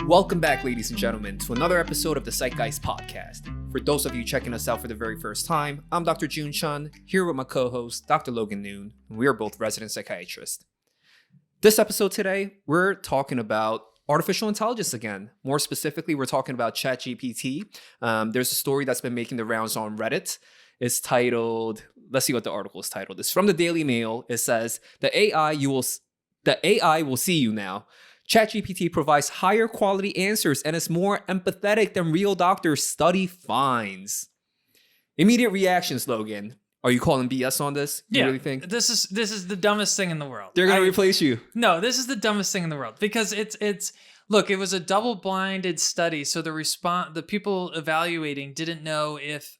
Welcome back, ladies and gentlemen, to another episode of the Psych Guys podcast. For those of you checking us out for the very first time, I'm Dr. Joon Chun, here with my co-host, Dr. Logan Noone, and we are both resident psychiatrists. This episode today, we're talking about artificial intelligence again. More specifically, we're talking about ChatGPT. There's a story that's been making the rounds on Reddit. It's titled, let's see what the article is titled. It's from the Daily Mail. It says, the AI will see you now. ChatGPT provides higher quality answers and is more empathetic than real doctors, study finds. Immediate reactions, Logan. Are you calling BS on this? You really think? This is the dumbest thing in the world. They're going to replace you. No, this is the dumbest thing in the world because look, it was a double-blinded study, so the people evaluating didn't know if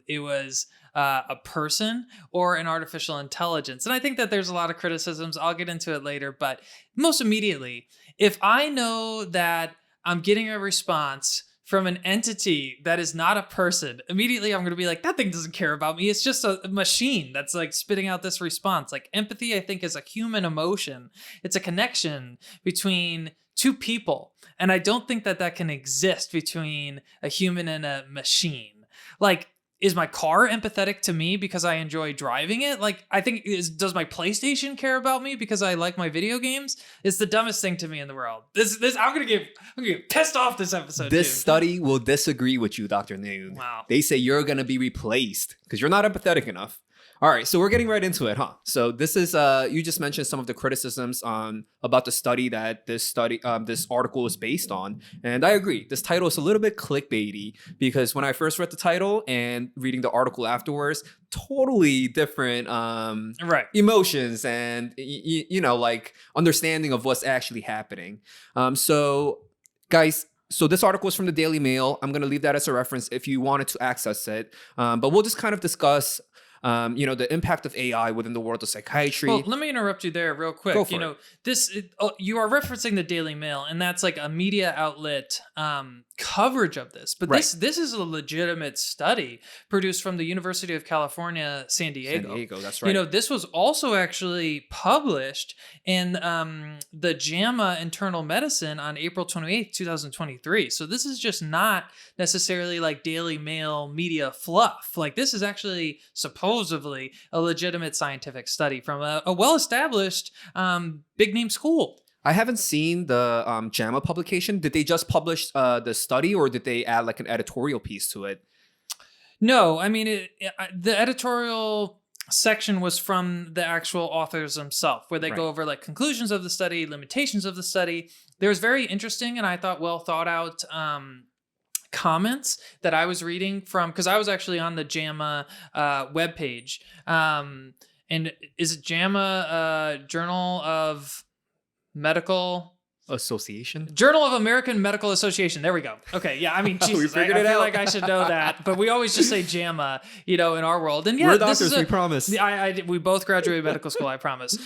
it was a person or an artificial intelligence. And I think that there's a lot of criticisms. I'll get into it later, but most immediately, if I know that I'm getting a response from an entity that is not a person, immediately I'm going to be like, that thing doesn't care about me. It's just a machine that's like spitting out this response. Like empathy, I think, is a human emotion. It's a connection between two people. And I don't think that can exist between a human and a machine. Like, is my car empathetic to me because I enjoy driving it? Like, I think, does my PlayStation care about me because I like my video games? It's the dumbest thing to me in the world. I'm gonna get pissed off this episode. This study will disagree with you, Dr. Noone. Wow. They say you're gonna be replaced because you're not empathetic enough. All right, so we're getting right into it, huh? So this is you just mentioned some of the criticisms about the study that this article is based on, and I agree. This title is a little bit clickbaity because when I first read the title and reading the article afterwards, totally different emotions and like understanding of what's actually happening. So guys. So this article is from the Daily Mail. I'm going to leave that as a reference if you wanted to access it. But we'll just kind of discuss the impact of AI within the world of psychiatry. Well, let me interrupt you there real quick. Go for it. You are referencing the Daily Mail, and that's like a media outlet coverage of this. But this is a legitimate study produced from the University of California, San Diego. That's right. This was also actually published in the JAMA Internal Medicine on April 28th, 2023. So this is just not necessarily like Daily Mail media fluff. Like this is actually supposedly a legitimate scientific study from a well-established big name school. I haven't seen the JAMA publication. Did they just publish the study or did they add like an editorial piece to it? No, I mean, the editorial section was from the actual authors themselves, where they go over like conclusions of the study, limitations of the study. There's very interesting and I thought well thought out comments that I was reading from, because I was actually on the JAMA webpage. And is it JAMA Journal of Medical Association? Journal of American Medical Association. There we go. Okay, yeah, I mean, Jesus, I feel like I should know that, but we always just say JAMA, in our world. And yeah, we're doctors, we promise. We both graduated medical school, I promise.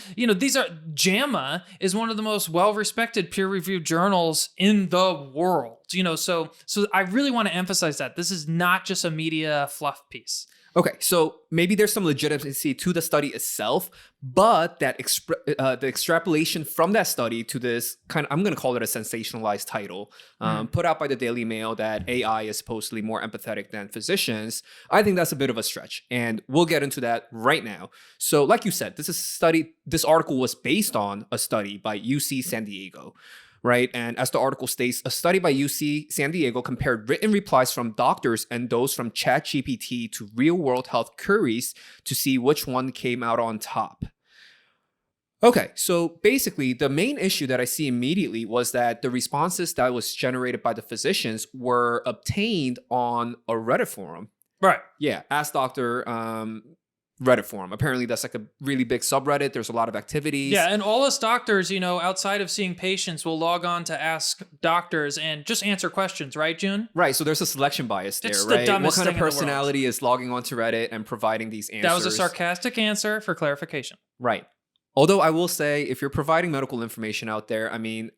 JAMA is one of the most well-respected peer-reviewed journals in the world. So I really want to emphasize that this is not just a media fluff piece. Okay, so maybe there's some legitimacy to the study itself, but that the extrapolation from that study to this kind of, I'm going to call it a sensationalized title, put out by the Daily Mail that AI is supposedly more empathetic than physicians, I think that's a bit of a stretch, and we'll get into that right now. So like you said, this article was based on a study by UC San Diego. Right. And as the article states, a study by UC San Diego compared written replies from doctors and those from ChatGPT to real world health queries to see which one came out on top. Okay, so basically the main issue that I see immediately was that the responses that was generated by the physicians were obtained on a Reddit forum. Right. Yeah. Ask Doctor Reddit forum. Apparently that's like a really big subreddit. There's a lot of activities. Yeah, and all us doctors, outside of seeing patients, will log on to ask doctors and just answer questions, right, Joon? Right, so there's a selection bias there, it's right? The dumbest what kind of thing personality is logging onto Reddit and providing these answers? That was a sarcastic answer for clarification. Right. Although I will say, if you're providing medical information out there, I mean,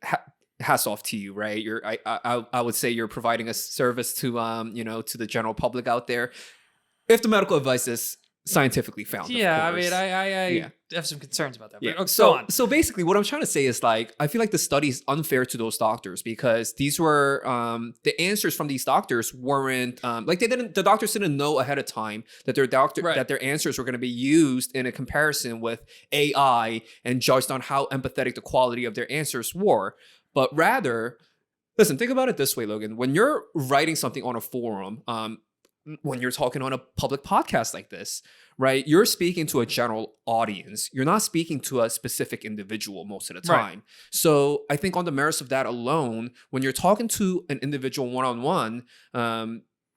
hats off to you, right? I would say you're providing a service to to the general public out there. If the medical advice is scientifically found. Yeah, of course. I have some concerns about that. Yeah. But, go So on. so basically, what I'm trying to say is like I feel like the study is unfair to those doctors because these were the answers from these doctors weren't like the doctors didn't know ahead of time that that their answers were going to be used in a comparison with AI and judged on how empathetic the quality of their answers were, but rather. Listen, think about it this way, Logan. When you're writing something on a forum, when you're talking on a public podcast like this, right? You're speaking to a general audience. You're not speaking to a specific individual most of the time. So I think on the merits of that alone, when you're talking to an individual one-on-one,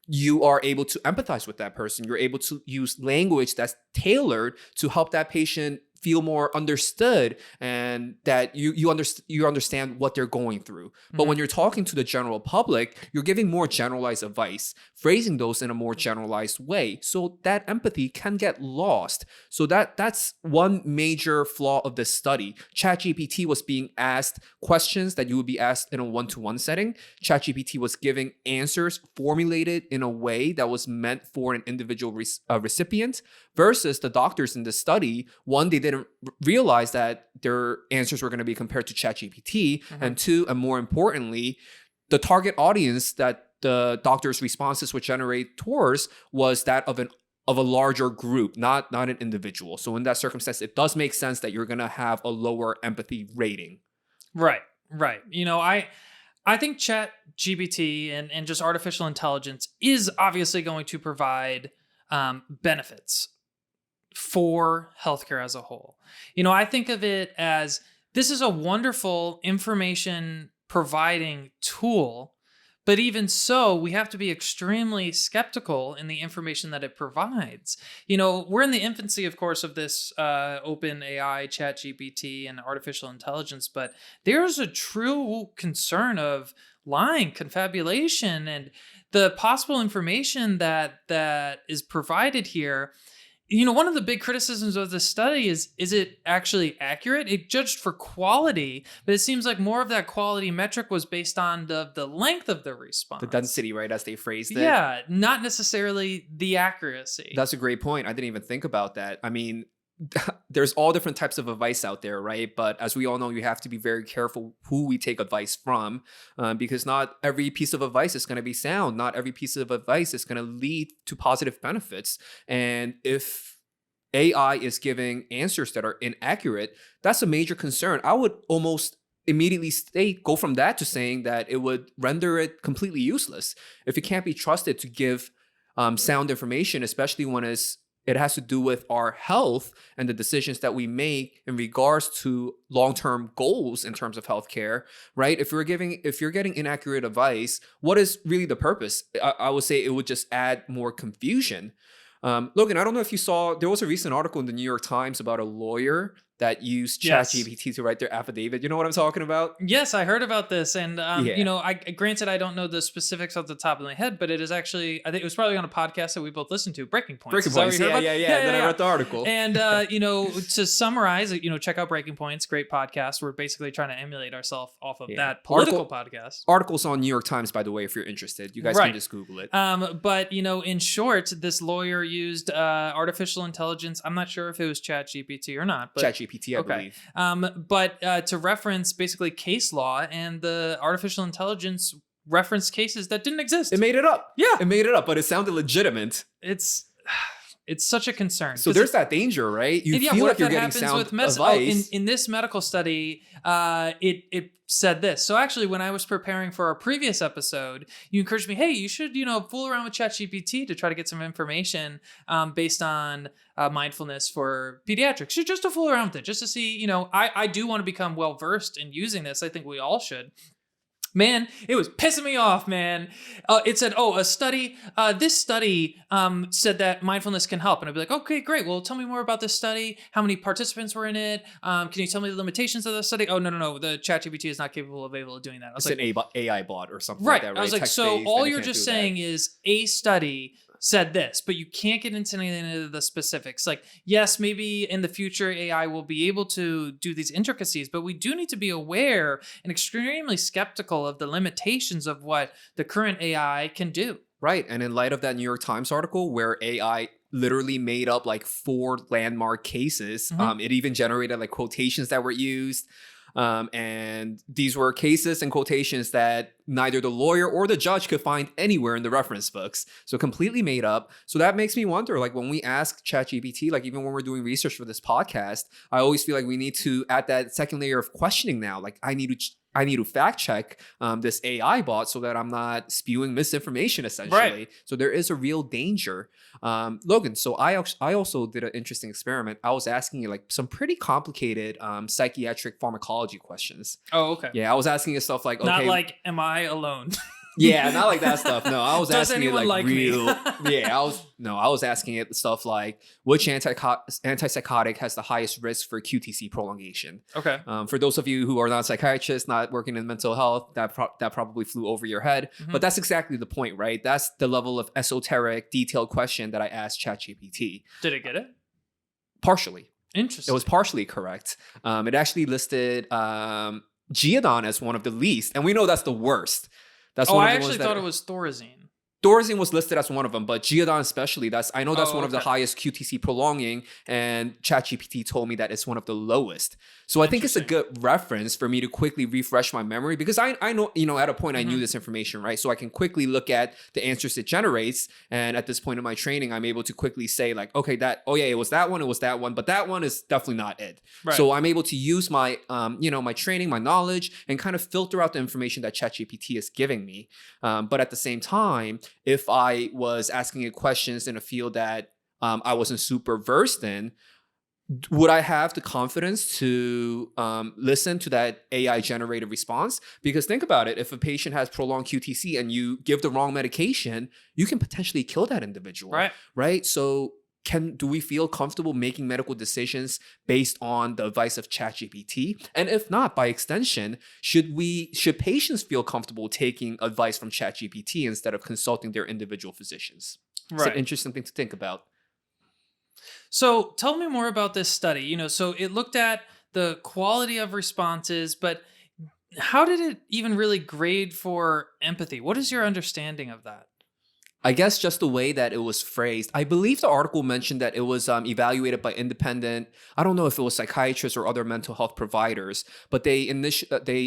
you are able to empathize with that person. You're able to use language that's tailored to help that patient feel more understood and that you understand what they're going through. But when you're talking to the general public, you're giving more generalized advice, phrasing those in a more generalized way. So that empathy can get lost. So that's one major flaw of this study. ChatGPT was being asked questions that you would be asked in a one-to-one setting. ChatGPT was giving answers formulated in a way that was meant for an individual recipient versus the doctors in the study. One, they didn't realize that their answers were going to be compared to ChatGPT. And two, and more importantly, the target audience that the doctor's responses would generate towards was that of a larger group, not an individual. So in that circumstance, it does make sense that you're going to have a lower empathy rating. Right. You know, I think ChatGPT and just artificial intelligence is obviously going to provide benefits for healthcare as a whole. You know, I think of it as this is a wonderful information providing tool, but even so, we have to be extremely skeptical in the information that it provides. You know, we're in the infancy, of course, of this open AI, ChatGPT, and artificial intelligence, but there's a true concern of lying, confabulation, and the possible information that is provided here. You know, one of the big criticisms of this study is it actually accurate? It judged for quality, but it seems like more of that quality metric was based on the length of the response. The density, right, as they phrased it. Yeah, not necessarily the accuracy. That's a great point. I didn't even think about that. I mean, there's all different types of advice out there, right? But as we all know, you have to be very careful who we take advice from because not every piece of advice is going to be sound. Not every piece of advice is going to lead to positive benefits. And if AI is giving answers that are inaccurate, that's a major concern. I would almost immediately go from that to saying that it would render it completely useless. If it can't be trusted to give sound information, especially when it has to do with our health and the decisions that we make in regards to long-term goals in terms of healthcare, right? If you're getting inaccurate advice, what is really the purpose? I would say it would just add more confusion. Logan, I don't know if you saw, there was a recent article in the New York Times about a lawyer that used ChatGPT to write their affidavit. You know what I'm talking about? Yes, I heard about this. And, you know, granted, I don't know the specifics off the top of my head, but it is actually, I think it was probably on a podcast that we both listened to, Breaking Points. Breaking Points, yeah. Then I read the article. And, you know, to summarize, you know, check out Breaking Points, great podcast. We're basically trying to emulate ourselves off of that political podcast. Articles on New York Times, by the way, if you're interested. You guys can just Google it. But, you know, in short, this lawyer used artificial intelligence. I'm not sure if it was ChatGPT or not. But ChatGPT, I believe. But to reference basically case law, and the artificial intelligence referenced cases that didn't exist. It made it up. Yeah. It made it up, but it sounded legitimate. It's such a concern. So there's that danger, right? You feel like you're getting sound advice. In this medical study, it said this. So actually, when I was preparing for our previous episode, you encouraged me, hey, you should, you know, fool around with ChatGPT to try to get some information based on mindfulness for pediatrics. Just to fool around with it, just to see, you know, I do want to become well-versed in using this. I think we all should. Man, it was pissing me off, man. It said, this study said that mindfulness can help. And I'd be like, okay, great. Well, tell me more about this study. How many participants were in it? Can you tell me the limitations of the study? Oh, no. The ChatGPT is not capable of doing that. I was it's like, an AI bot or something right. like that, right? I was like, so all you're just saying is a study said this, but you can't get into any of the specifics. Like, yes, maybe in the future AI will be able to do these intricacies, but we do need to be aware and extremely skeptical of the limitations of what the current AI can do. Right. And in light of that New York Times article where AI literally made up like 4 landmark cases, it even generated like quotations that were used. And these were cases and quotations that neither the lawyer or the judge could find anywhere in the reference books. So completely made up. So that makes me wonder, like when we ask ChatGPT, like even when we're doing research for this podcast, I always feel like we need to add that second layer of questioning now. Like I need to fact check this AI bot so that I'm not spewing misinformation essentially. Right. So there is a real danger. Logan, so I also did an interesting experiment. I was asking you like some pretty complicated psychiatric pharmacology questions. Oh, okay. Yeah, I was asking you stuff like, okay, Not like, am I alone? yeah, not like that stuff. No, I was Does asking it anyone like like me? real. Yeah, I was asking it stuff like which antipsychotic has the highest risk for QTC prolongation. Okay. For those of you who are not psychiatrists, not working in mental health, that probably flew over your head. But that's exactly the point, right? That's the level of esoteric, detailed question that I asked ChatGPT. Did it get it? Partially. Interesting. It was partially correct. It actually listed Geodon as one of the least, and we know that's the worst. That's one I of the actually ones thought it was Thorazine. Thorazine was listed as one of them, but Geodon especially, I know that's one of the Okay. highest QTC prolonging, and ChatGPT told me that it's one of the lowest. So I think it's a good reference for me to quickly refresh my memory because I know, at a point I knew this information, right? So I can quickly look at the answers it generates. And at this point in my training, I'm able to quickly say like, okay, it was that one, but that one is definitely not it. Right. So I'm able to use my, my training, my knowledge, and kind of filter out the information that ChatGPT is giving me. But at the same time, if I was asking it questions in a field that I wasn't super versed in, would I have the confidence to listen to that AI generated response? Because think about it, if a patient has prolonged QTC and you give the wrong medication, you can potentially kill that individual. Right? So do we feel comfortable making medical decisions based on the advice of ChatGPT? And if not, by extension, should patients feel comfortable taking advice from ChatGPT instead of consulting their individual physicians? It's an interesting thing to think about. So tell me more about this study. So it looked at the quality of responses, but how did it even really grade for empathy? What is your understanding of that? I guess just the way that it was phrased. I believe the article mentioned that it was evaluated by independent, I don't know if it was psychiatrists or other mental health providers, but they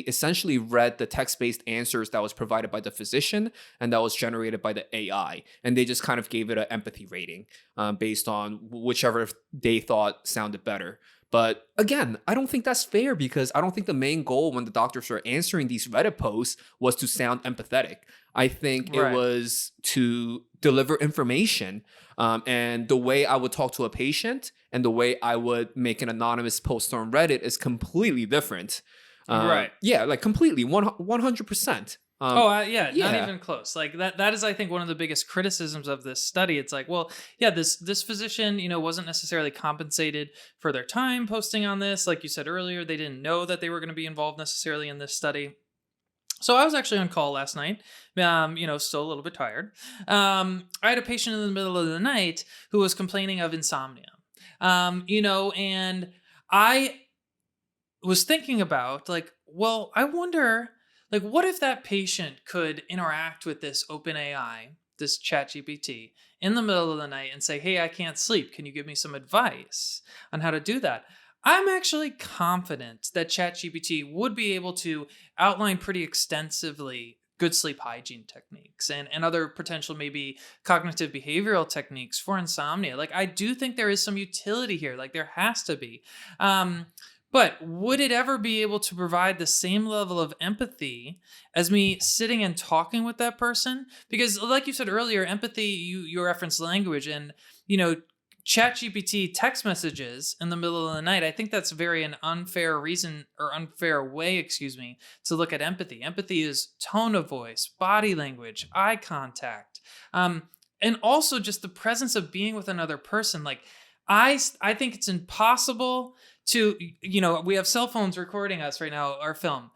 essentially read the text-based answers that was provided by the physician and that was generated by the AI. And they just kind of gave it an empathy rating based on whichever they thought sounded better. But again, I don't think that's fair because I don't think the main goal when the doctors were answering these Reddit posts was to sound empathetic. I think it was to deliver information. And the way I would talk to a patient and the way I would make an anonymous post on Reddit is completely different. Right. Yeah, like completely, 100%. Not even close. Like that is, I think, one of the biggest criticisms of this study. It's like, well, yeah, this physician, wasn't necessarily compensated for their time posting on this. Like you said earlier, they didn't know that they were going to be involved necessarily in this study. So I was actually on call last night, still a little bit tired. I had a patient in the middle of the night who was complaining of insomnia, and I was thinking about like, well, I wonder, like, what if that patient could interact with this OpenAI, this ChatGPT, in the middle of the night and say, hey, I can't sleep. Can you give me some advice on how to do that? I'm actually confident that ChatGPT would be able to outline pretty extensively good sleep hygiene techniques and other potential maybe cognitive behavioral techniques for insomnia. Like, I do think there is some utility here. Like, there has to be. But would it ever be able to provide the same level of empathy as me sitting and talking with that person? Because like you said earlier, empathy, you referenced language and, ChatGPT text messages in the middle of the night. I think that's an unfair way, to look at empathy. Empathy is tone of voice, body language, eye contact, and also just the presence of being with another person. Like, I think it's impossible to, we have cell phones recording us right now, our film.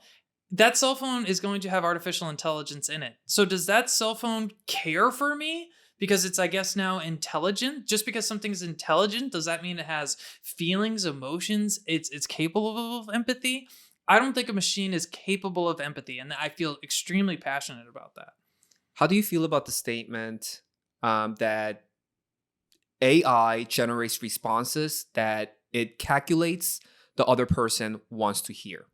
That cell phone is going to have artificial intelligence in it. So does that cell phone care for me because it's, I guess, now intelligent. Just because something's intelligent, does that mean it has feelings, emotions? It's capable of empathy? I don't think a machine is capable of empathy, and I feel extremely passionate about that. How do you feel about the statement that AI generates responses that it calculates the other person wants to hear?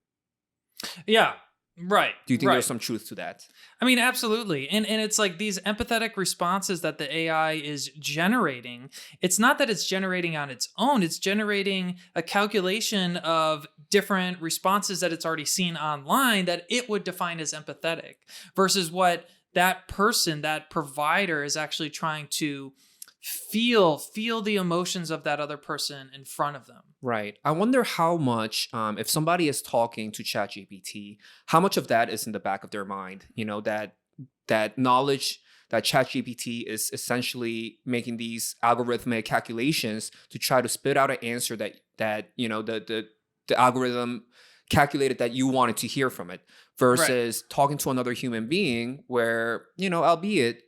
Yeah, right. Do you think right. there's some truth to that? I mean, absolutely. And it's like these empathetic responses that the AI is generating. It's not that it's generating on its own, it's generating a calculation of different responses that it's already seen online that it would define as empathetic versus what that person, that provider is actually trying to feel the emotions of that other person in front of them. Right. I wonder how much, if somebody is talking to ChatGPT, how much of that is in the back of their mind? You know, that knowledge that ChatGPT is essentially making these algorithmic calculations to try to spit out an answer that you know the algorithm calculated that you wanted to hear from it, versus talking to another human being where, you know, albeit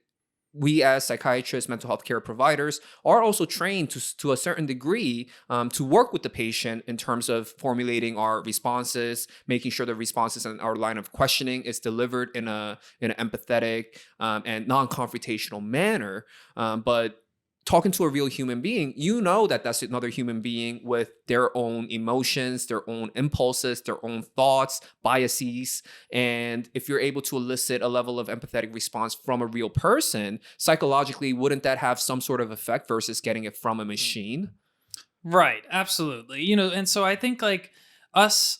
we as psychiatrists, mental health care providers are also trained to a certain degree to work with the patient in terms of formulating our responses, making sure the responses in our line of questioning is delivered in an empathetic and non-confrontational manner. But talking to a real human being, you know that that's another human being with their own emotions, their own impulses, their own thoughts, biases. And if you're able to elicit a level of empathetic response from a real person, psychologically, wouldn't that have some sort of effect versus getting it from a machine? Right, absolutely. You know, and so I think like us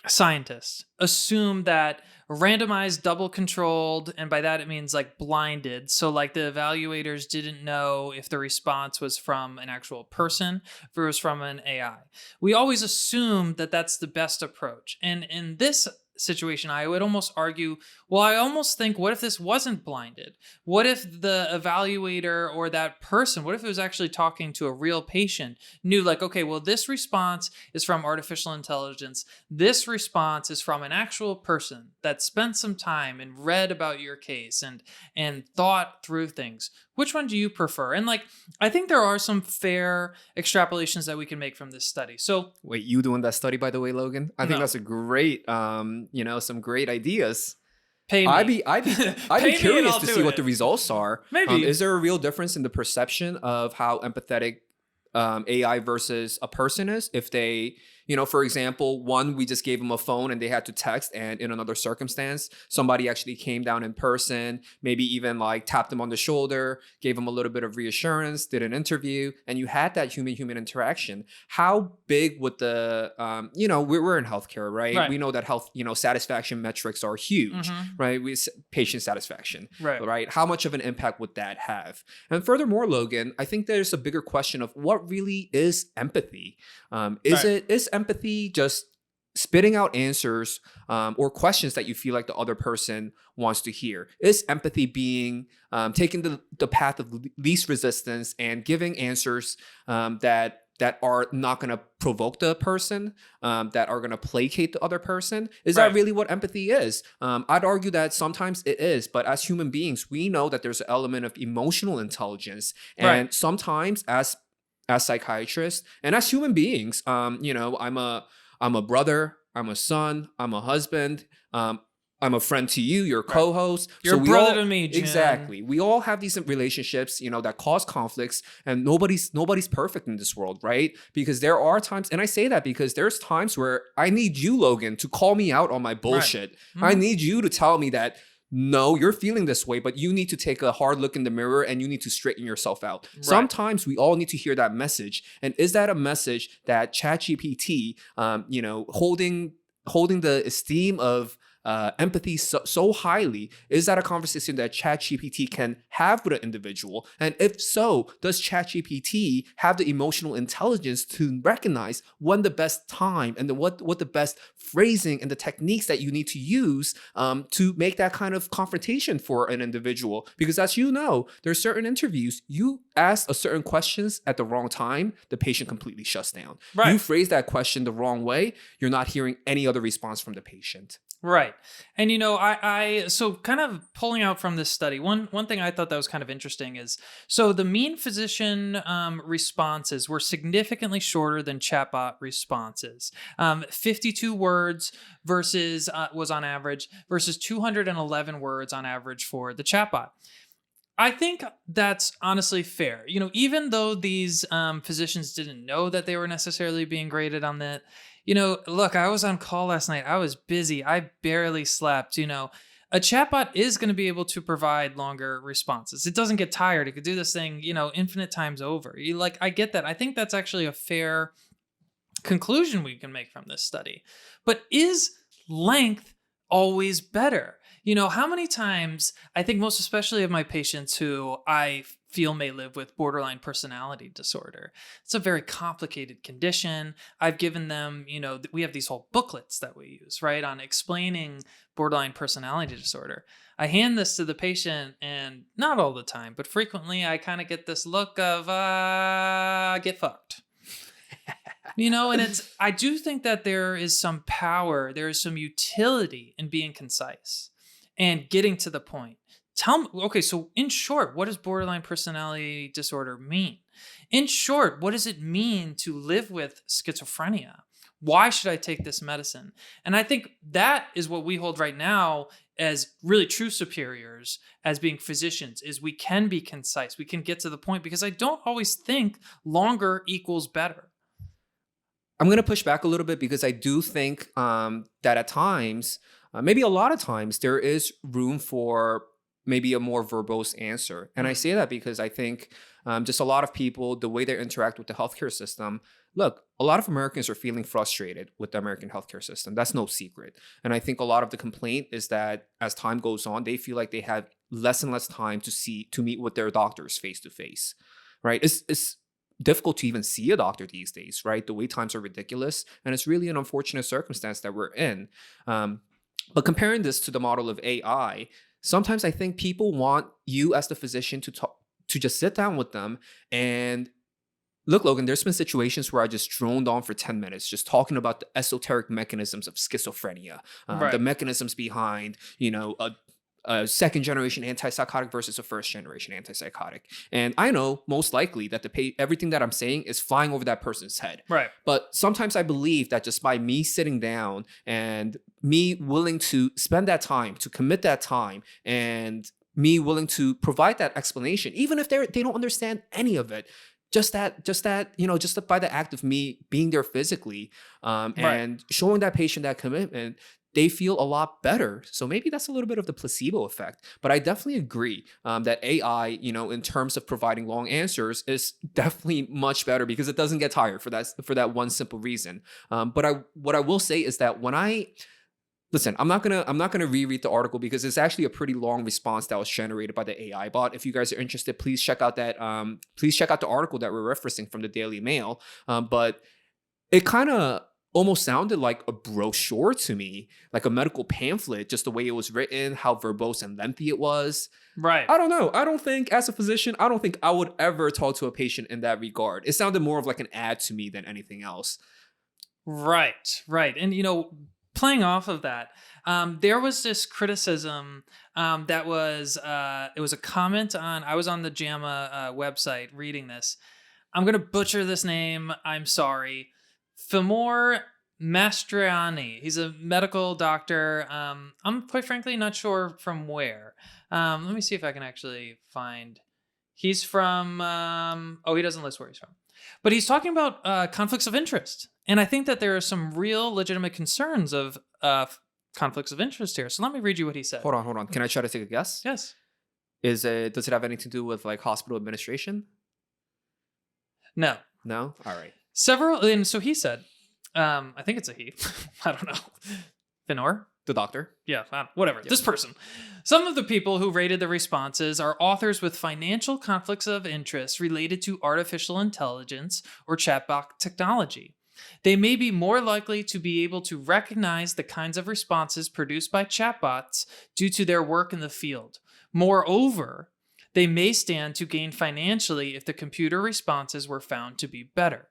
scientists assume that randomized, double controlled, and by that it means like blinded. So like the evaluators didn't know if the response was from an actual person if it was from an AI. We always assume that that's the best approach. And in this situation, I would almost argue, well, I almost think, what if this wasn't blinded? What if the evaluator or that person, what if it was actually talking to a real patient, knew like, okay, well, this response is from artificial intelligence. This response is from an actual person that spent some time and read about your case and thought through things. Which one do you prefer? And like, I think there are some fair extrapolations that we can make from this study. So wait, you doing that study, by the way, Logan? I think that's a great, some great ideas. Pay me. I'd be curious to see what the results are. Maybe. Is there a real difference in the perception of how empathetic AI versus a person is? If they, for example, one, we just gave them a phone and they had to text, and in another circumstance, somebody actually came down in person, maybe even like tapped them on the shoulder, gave them a little bit of reassurance, did an interview, and you had that human interaction. How big would the, we're in healthcare, right? We know that health, satisfaction metrics are huge, right? Patient satisfaction, right? How much of an impact would that have? And furthermore, Logan, I think there's a bigger question of what really is empathy? Is empathy just spitting out answers or questions that you feel like the other person wants to hear? Is empathy being taking the path of least resistance and giving answers that are not going to provoke the person, that are going to placate the other person? Is that really what empathy is? I'd argue that sometimes it is, but as human beings, we know that there's an element of emotional intelligence, and sometimes as psychiatrists and as human beings, I'm a brother, I'm a son, I'm a husband, I'm a friend to you, your co-host. You're a brother to me, Jun. Exactly. We all have these relationships, that cause conflicts, and nobody's perfect in this world, right? Because there are times, and I say that because there's times where I need you, Logan, to call me out on my bullshit. I need you to tell me that, no, you're feeling this way, but you need to take a hard look in the mirror and you need to straighten yourself out. Sometimes we all need to hear that message. And is that a message that ChatGPT, holding the esteem of empathy so highly, is that a conversation that ChatGPT can have with an individual? And if so, does ChatGPT have the emotional intelligence to recognize when the best time and what the best phrasing and the techniques that you need to use to make that kind of confrontation for an individual? Because as you know, there's certain interviews, you ask a certain questions at the wrong time, the patient completely shuts down. You phrase that question the wrong way, you're not hearing any other response from the patient. Right. And I so kind of pulling out from this study, one thing I thought that was kind of interesting is so the mean physician responses were significantly shorter than chatbot responses. 52 words versus was on average versus 211 words on average for the chatbot. I think that's honestly fair. Even though these physicians didn't know that they were necessarily being graded on that, look, I was on call last night. I was busy. I barely slept. A chatbot is going to be able to provide longer responses. It doesn't get tired. It could do this thing, infinite times over. I get that. I think that's actually a fair conclusion we can make from this study. But is length always better? How many times, I think most especially of my patients who I feel may live with borderline personality disorder. It's a very complicated condition. I've given them, we have these whole booklets that we use, right, on explaining borderline personality disorder. I hand this to the patient, and not all the time, but frequently I kind of get this look of, get fucked. And I do think that there is some power, there is some utility in being concise and getting to the point. Tell me, okay, so in short, what does borderline personality disorder mean? In short, what does it mean to live with schizophrenia? Why should I take this medicine? And I think that is what we hold right now as really true superiors, as being physicians, is we can be concise. We can get to the point, because I don't always think longer equals better. I'm going to push back a little bit, because I do think that at times, maybe a lot of times, there is room for maybe a more verbose answer. And I say that because I think just a lot of people, the way they interact with the healthcare system, look, a lot of Americans are feeling frustrated with the American healthcare system. That's no secret. And I think a lot of the complaint is that as time goes on, they feel like they have less and less time to meet with their doctors face to face, right? It's difficult to even see a doctor these days, right? The wait times are ridiculous. And it's really an unfortunate circumstance that we're in. But comparing this to the model of AI, sometimes I think people want you as the physician to just sit down with them and look, Logan, there's been situations where I just droned on for 10 minutes, just talking about the esoteric mechanisms of schizophrenia, the mechanisms behind, a second generation antipsychotic versus a first generation antipsychotic. And I know most likely that everything that I'm saying is flying over that person's head. Right. But sometimes I believe that just by me sitting down and me willing to spend that time, to commit that time, and me willing to provide that explanation, even if they don't understand any of it, just by the act of me being there physically, and showing that patient that commitment, they feel a lot better. So maybe that's a little bit of the placebo effect. But I definitely agree that AI, in terms of providing long answers, is definitely much better, because it doesn't get tired for that one simple reason. But what I will say is that listen, I'm not gonna reread the article, because it's actually a pretty long response that was generated by the AI bot. If you guys are interested, please check out the article that we're referencing from the Daily Mail. But it kind of almost sounded like a brochure to me, like a medical pamphlet, just the way it was written, how verbose and lengthy it was. Right. I don't know. I don't think, as a physician, I would ever talk to a patient in that regard. It sounded more of like an ad to me than anything else. Right. And, playing off of that, there was this criticism that was, it was a comment I was on the JAMA website reading this. I'm going to butcher this name. I'm sorry. Famor Mastriani. He's a medical doctor. I'm quite frankly not sure from where. Let me see if I can actually find. He's from, he doesn't list where he's from. But he's talking about conflicts of interest. And I think that there are some real legitimate concerns of conflicts of interest here. So let me read you what he said. Hold on. Can I try to take a guess? Yes. Does it have anything to do with like hospital administration? No. No? All right. And so he said, I think it's a he. I don't know. Finor? The doctor? Yeah, whatever. Yeah. This person. Some of the people who rated the responses are authors with financial conflicts of interest related to artificial intelligence or chatbot technology. They may be more likely to be able to recognize the kinds of responses produced by chatbots due to their work in the field. Moreover, they may stand to gain financially if the computer responses were found to be better.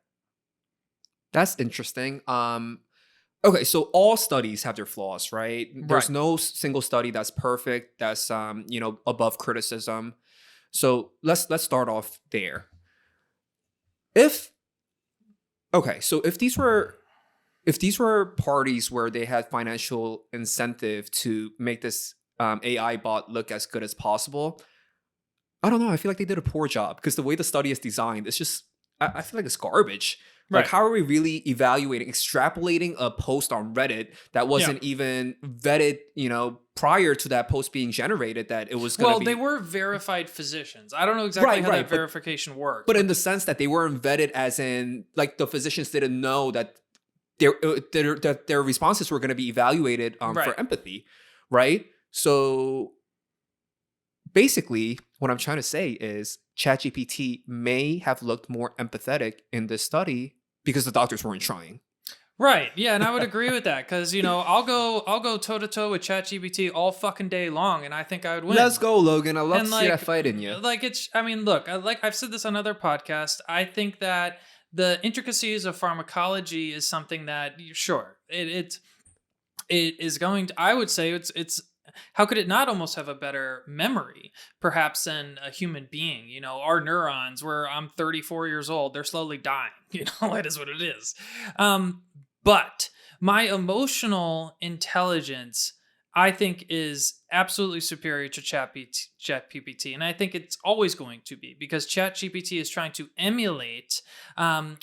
That's interesting. Okay, so all studies have their flaws, right? There's Right. no single study that's perfect, that's above criticism. So let's start off there. If okay, so if these were parties where they had financial incentive to make this AI bot look as good as possible, I don't know. I feel like they did a poor job because the way the study is designed, it's just I feel like it's garbage. Like, Right. how are we really evaluating, extrapolating a post on Reddit that Yeah. wasn't even vetted, prior to that post being generated, that it was going Well, to they be were verified physicians. I don't know exactly how that but verification works, but in the sense that they weren't vetted, as in like the physicians didn't know that their responses were going to be evaluated right. for empathy, right? So basically, what I'm trying to say is ChatGPT may have looked more empathetic in this study because the doctors weren't trying. Right. Yeah, and I would agree with that because I'll go toe to toe with ChatGPT all fucking day long, and I think I would win. Let's go, Logan. I love And to see that fight in you. it's. I mean, look, I've said this on other podcasts. I think that the intricacies of pharmacology is something that sure it is going to. I would say it's. How could it not almost have a better memory, perhaps, than a human being? Our neurons, where I'm 34 years old, they're slowly dying. It is what it is. But my emotional intelligence, I think, is absolutely superior to ChatGPT. And I think it's always going to be because ChatGPT is trying to emulate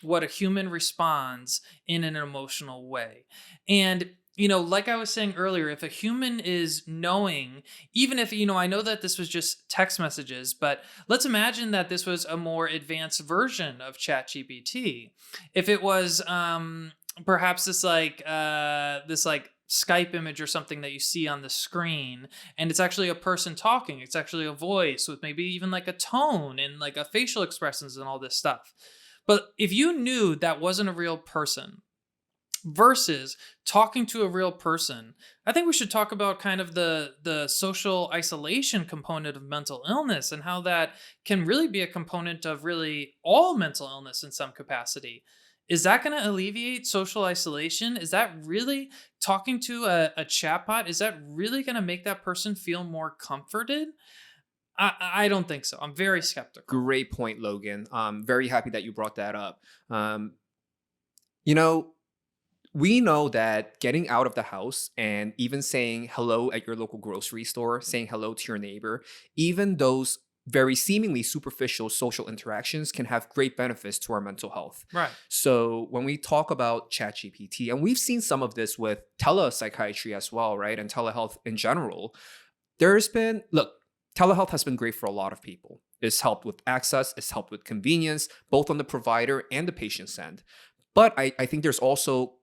what a human responds in an emotional way. And like I was saying earlier, if a human is knowing, even if, I know that this was just text messages, but let's imagine that this was a more advanced version of ChatGPT. If it was perhaps this like Skype image or something that you see on the screen, and it's actually a person talking, it's actually a voice with maybe even like a tone and like a facial expressions and all this stuff. But if you knew that wasn't a real person, versus talking to a real person, I think we should talk about kind of the social isolation component of mental illness and how that can really be a component of really all mental illness in some capacity. Is that going to alleviate social isolation? Is that really talking to a chatbot? Is that really going to make that person feel more comforted? I don't think so. I'm very skeptical. Great point, Logan. I'm very happy that you brought that up. You know, we know that getting out of the house and even saying hello at your local grocery store, saying hello to your neighbor, even those very seemingly superficial social interactions can have great benefits to our mental health. Right. So when we talk about ChatGPT, and we've seen some of this with telepsychiatry as well, right? And telehealth in general, telehealth has been great for a lot of people. It's helped with access, it's helped with convenience, both on the provider and the patient's end. But I think there's also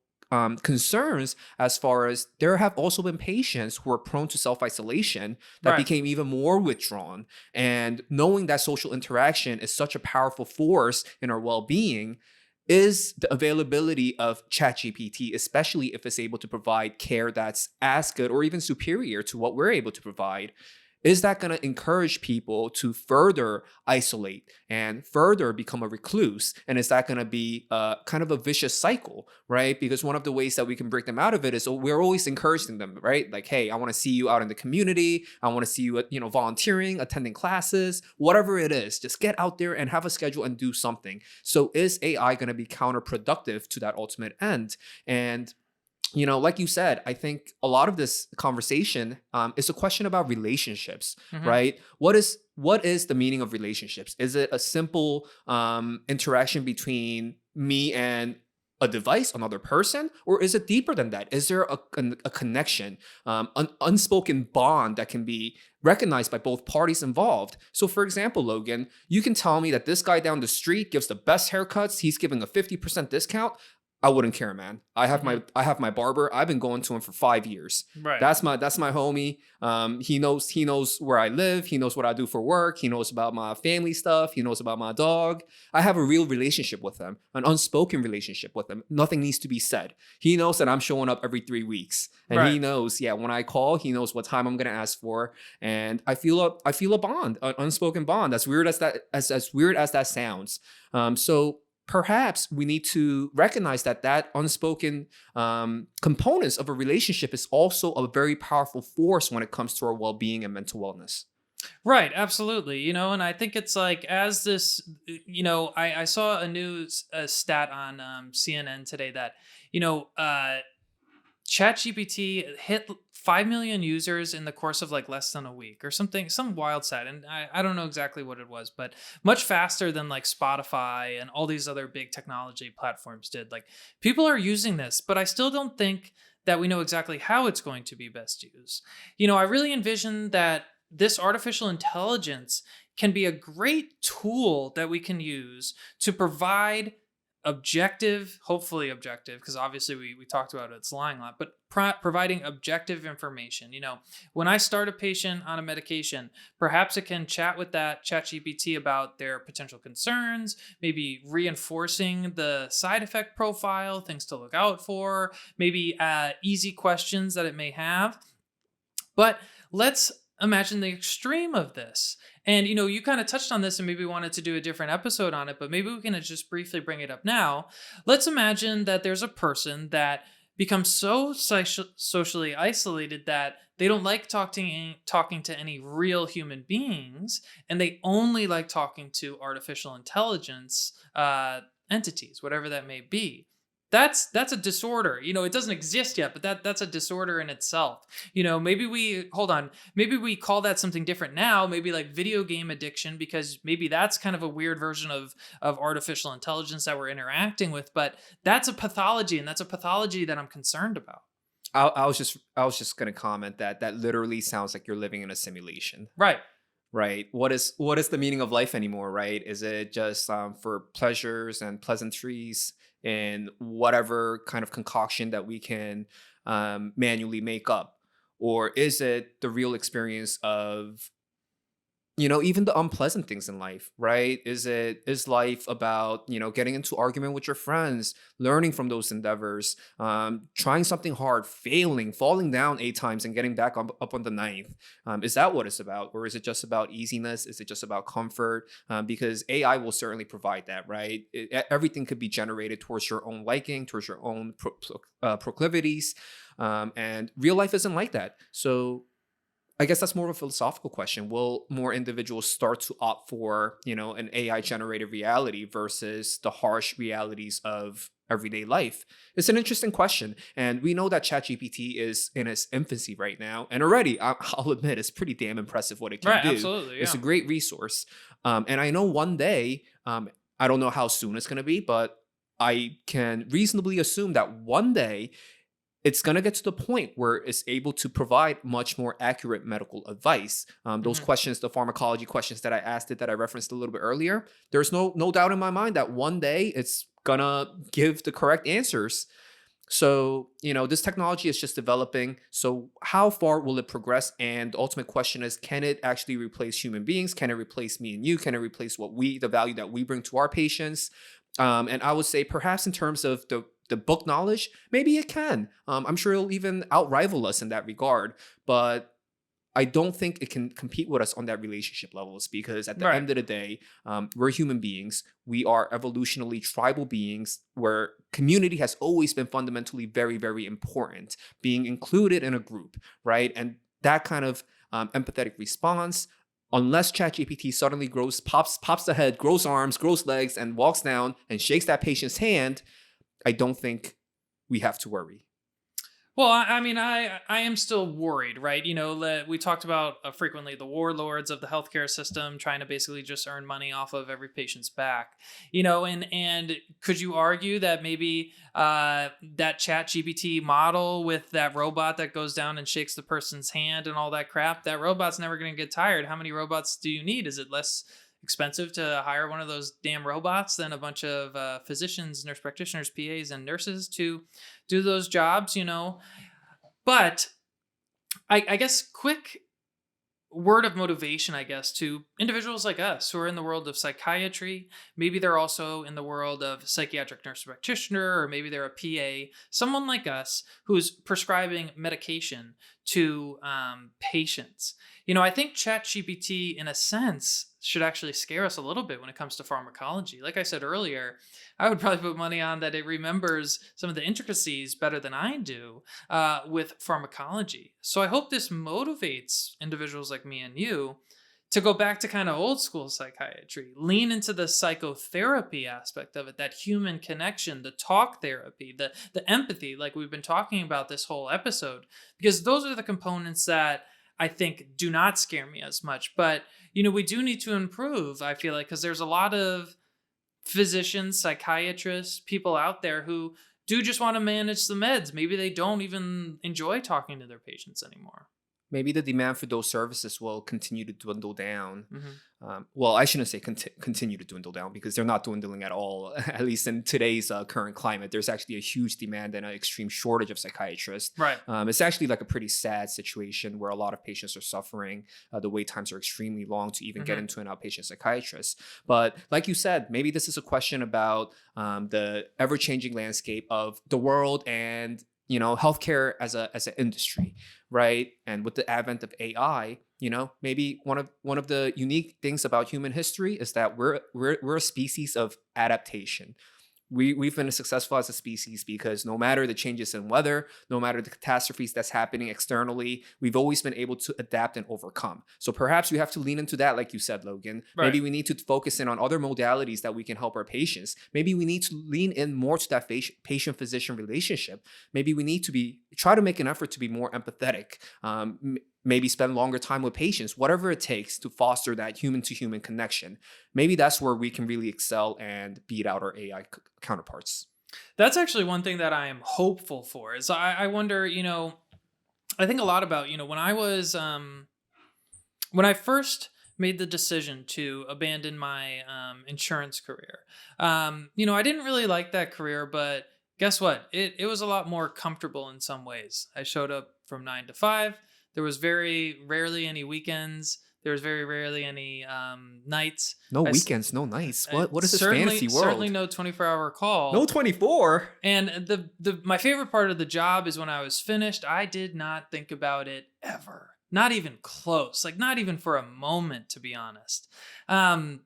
concerns as far as there have also been patients who are prone to self-isolation that Right. became even more withdrawn. And knowing that social interaction is such a powerful force in our well-being, is the availability of ChatGPT, especially if it's able to provide care that's as good or even superior to what we're able to provide, is that going to encourage people to further isolate and further become a recluse? And is that going to be kind of a vicious cycle, right? Because one of the ways that we can break them out of it is we're always encouraging them, right? Like, hey, I want to see you out in the community. I want to see you, volunteering, attending classes, whatever it is. Just get out there and have a schedule and do something. So is AI going to be counterproductive to that ultimate end? And like you said, I think a lot of this conversation is a question about relationships, Mhm. right? What is the meaning of relationships? Is it a simple interaction between me and a device, another person, or is it deeper than that? Is there a connection, an unspoken bond that can be recognized by both parties involved? So, for example, Logan, you can tell me that this guy down the street gives the best haircuts. He's giving a 50% discount. I wouldn't care, man. I have my barber. I've been going to him for 5 years. Right. That's my homie. He knows where I live. He knows what I do for work. He knows about my family stuff. He knows about my dog. I have a real relationship with him, an unspoken relationship with him. Nothing needs to be said. He knows that I'm showing up every 3 weeks, and Right. he knows, when I call, he knows what time I'm gonna ask for, and I feel a bond, an unspoken bond. As weird as that sounds. So perhaps we need to recognize that that unspoken components of a relationship is also a very powerful force when it comes to our well-being and mental wellness. Right, absolutely. And I think it's like as this, I saw a stat on CNN today that, you know, uh, ChatGPT hit 5 million users in the course of like less than a week or something, some wild stat. And I don't know exactly what it was, but much faster than like Spotify and all these other big technology platforms did. Like people are using this, but I still don't think that we know exactly how it's going to be best used. I really envision that this artificial intelligence can be a great tool that we can use to provide objective, hopefully objective, because obviously we talked about it's lying a lot, but providing objective information. When I start a patient on a medication, perhaps it can chat with that chat GPT about their potential concerns, maybe reinforcing the side effect profile, things to look out for, maybe easy questions that it may have. But let's imagine the extreme of this. And you kind of touched on this and maybe wanted to do a different episode on it, but maybe we can just briefly bring it up now. Let's imagine that there's a person that becomes so socially isolated that they don't like talking to any real human beings, and they only like talking to artificial intelligence entities, whatever that may be. That's a disorder. It doesn't exist yet, but that's a disorder in itself. Maybe we call that something different now, maybe like video game addiction, because maybe that's kind of a weird version of artificial intelligence that we're interacting with, but that's a pathology, and that's a pathology that I'm concerned about. I was just going to comment that that literally sounds like you're living in a simulation. Right. Right. What is the meaning of life anymore, right? Is it just for pleasures and pleasantries and whatever kind of concoction that we can manually make up? Or is it the real experience of, even the unpleasant things in life, right? Is life about, getting into argument with your friends, learning from those endeavors, trying something hard, failing, falling down 8 times and getting back up on the ninth? Is that what it's about? Or is it just about easiness? Is it just about comfort? Because AI will certainly provide that, right? Everything could be generated towards your own liking, towards your own proclivities. And real life isn't like that. So I guess that's more of a philosophical question. Will more individuals start to opt for, an AI generated reality versus the harsh realities of everyday life? It's an interesting question. And we know that ChatGPT is in its infancy right now. And already, I'll admit, it's pretty damn impressive what it can Right. do. Absolutely. Yeah. It's a great resource. And I know one day, I don't know how soon it's going to be, but I can reasonably assume that one day it's going to get to the point where it's able to provide much more accurate medical advice. Those questions, the pharmacology questions that I asked it, that I referenced a little bit earlier, there's no doubt in my mind that one day it's going to give the correct answers. So, this technology is just developing. So how far will it progress? And the ultimate question is, can it actually replace human beings? Can it replace me and you? Can it replace the value that we bring to our patients? And I would say perhaps in terms of the book knowledge, maybe it can. I'm sure it'll even outrival us in that regard. But I don't think it can compete with us on that relationship levels, because at the end of the day, we're human beings. We are evolutionally tribal beings where community has always been fundamentally very, very important, being included in a group, right? And that kind of empathetic response, unless ChatGPT suddenly pops the head, grows arms, grows legs, and walks down and shakes that patient's hand, I don't think we have to worry. Well, I mean, I am still worried, right? We talked about frequently the warlords of the healthcare system trying to basically just earn money off of every patient's back, and could you argue that maybe that chat GPT model with that robot that goes down and shakes the person's hand and all that crap, that robot's never going to get tired? How many robots do you need? Is it less expensive to hire one of those damn robots than a bunch of physicians, nurse practitioners, PAs, and nurses to do those jobs, But I guess quick word of motivation, I guess, to individuals like us who are in the world of psychiatry. Maybe they're also in the world of psychiatric nurse practitioner, or maybe they're a PA, someone like us who's prescribing medication to patients. I think ChatGPT, in a sense, should actually scare us a little bit when it comes to pharmacology. Like I said earlier, I would probably put money on that it remembers some of the intricacies better than I do with pharmacology. So I hope this motivates individuals like me and you to go back to kind of old school psychiatry, lean into the psychotherapy aspect of it, that human connection, the talk therapy, the empathy, like we've been talking about this whole episode, because those are the components that I think do not scare me as much. But, we do need to improve, I feel like, because there's a lot of physicians, psychiatrists, people out there who do just want to manage the meds. Maybe they don't even enjoy talking to their patients anymore. Maybe the demand for those services will continue to dwindle down. Mm-hmm. Well, I shouldn't say continue to dwindle down, because they're not dwindling at all, at least in today's current climate. There's actually a huge demand and an extreme shortage of psychiatrists. Right. It's actually like a pretty sad situation where a lot of patients are suffering. The wait times are extremely long to even get into an outpatient psychiatrist. But like you said, maybe this is a question about the ever-changing landscape of the world and healthcare as an industry, right? And with the advent of AI, maybe one of the unique things about human history is that we're a species of adaptation. We've been successful as a species because no matter the changes in weather, no matter the catastrophes that's happening externally, we've always been able to adapt and overcome. So perhaps we have to lean into that, like you said, Logan. Right. Maybe we need to focus in on other modalities that we can help our patients. Maybe we need to lean in more to that patient-physician relationship. Maybe we need to try to make an effort to be more empathetic. Maybe spend longer time with patients, whatever it takes to foster that human-to-human connection. Maybe that's where we can really excel and beat out our AI counterparts. That's actually one thing that I am hopeful for. Is I wonder, I think a lot about, when I was, when I first made the decision to abandon my insurance career, I didn't really like that career, but guess what? It was a lot more comfortable in some ways. I showed up from 9 to 5. There was very rarely any weekends. There was very rarely any nights. No weekends, no nights. What is this fantasy world? Certainly no 24-hour call. No 24. And my favorite part of the job is when I was finished, I did not think about it ever. Not even close. Like not even for a moment, to be honest. I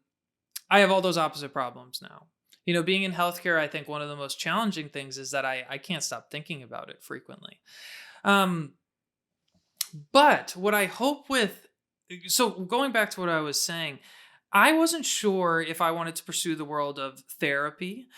have all those opposite problems now. Being in healthcare, I think one of the most challenging things is that I can't stop thinking about it frequently. But what I hope so going back to what I was saying, I wasn't sure if I wanted to pursue the world of therapy,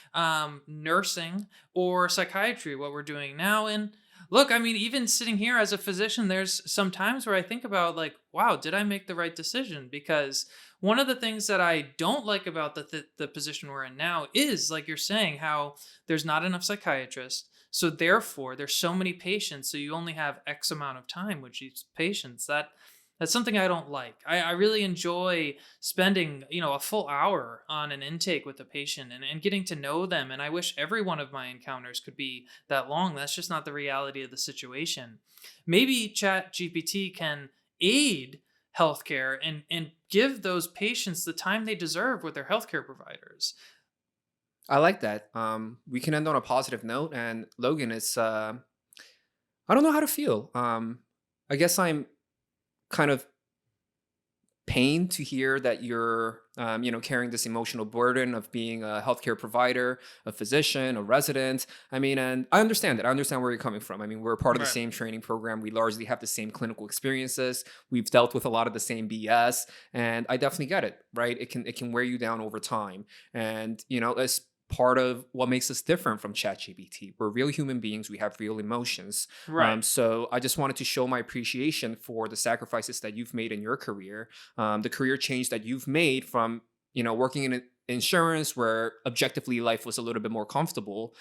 nursing, or psychiatry, what we're doing now. And look, even sitting here as a physician, there's some times where I think about like, wow, did I make the right decision? Because one of the things that I don't like about the position we're in now is, like you're saying, how there's not enough psychiatrists. So therefore, there's so many patients, so you only have X amount of time with each patient. That's something I don't like. I really enjoy spending, a full hour on an intake with a patient and getting to know them. And I wish every one of my encounters could be that long. That's just not the reality of the situation. Maybe ChatGPT can aid healthcare and give those patients the time they deserve with their healthcare providers. I like that. We can end on a positive note. And Logan, it's I don't know how to feel. I guess I'm kind of pained to hear that you're carrying this emotional burden of being a healthcare provider, a physician, a resident. And I understand that. I understand where you're coming from. We're part of the same training program. We largely have the same clinical experiences. We've dealt with a lot of the same BS, and I definitely get it, right? It can wear you down over time. And, as part of what makes us different from ChatGPT. We're real human beings. We have real emotions. Right. So I just wanted to show my appreciation for the sacrifices that you've made in your career, the career change that you've made from, working in insurance where objectively life was a little bit more comfortable,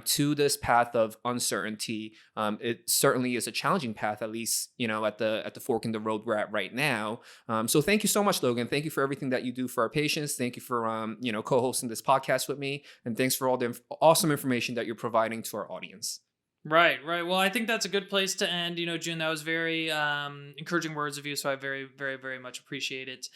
to this path of uncertainty. It certainly is a challenging path, at least, at the fork in the road we're at right now. So thank you so much, Logan. Thank you for everything that you do for our patients. Thank you for, co-hosting this podcast with me. And thanks for all the awesome information that you're providing to our audience. Right. Well, I think that's a good place to end. Joon, that was very encouraging words of you. So I very, very, very much appreciate it.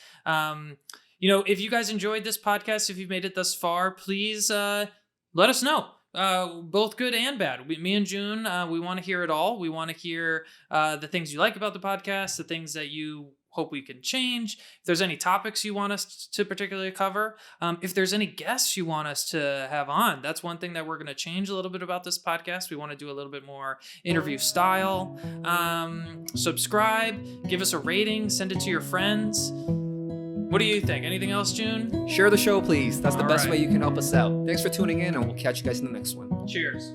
If you guys enjoyed this podcast, if you've made it thus far, please let us know. Both good and bad. Me and Joon, we want to hear it all. We want to hear the things you like about the podcast, the things that you hope we can change. If there's any topics you want us to particularly cover, if there's any guests you want us to have on, that's one thing that we're going to change a little bit about this podcast. We want to do a little bit more interview style. Subscribe, give us a rating, send it to your friends. What do you think? Anything else, Joon? Share the show, please. That's the All best right. way you can help us out. Thanks for tuning in, and we'll catch you guys in the next one. Cheers.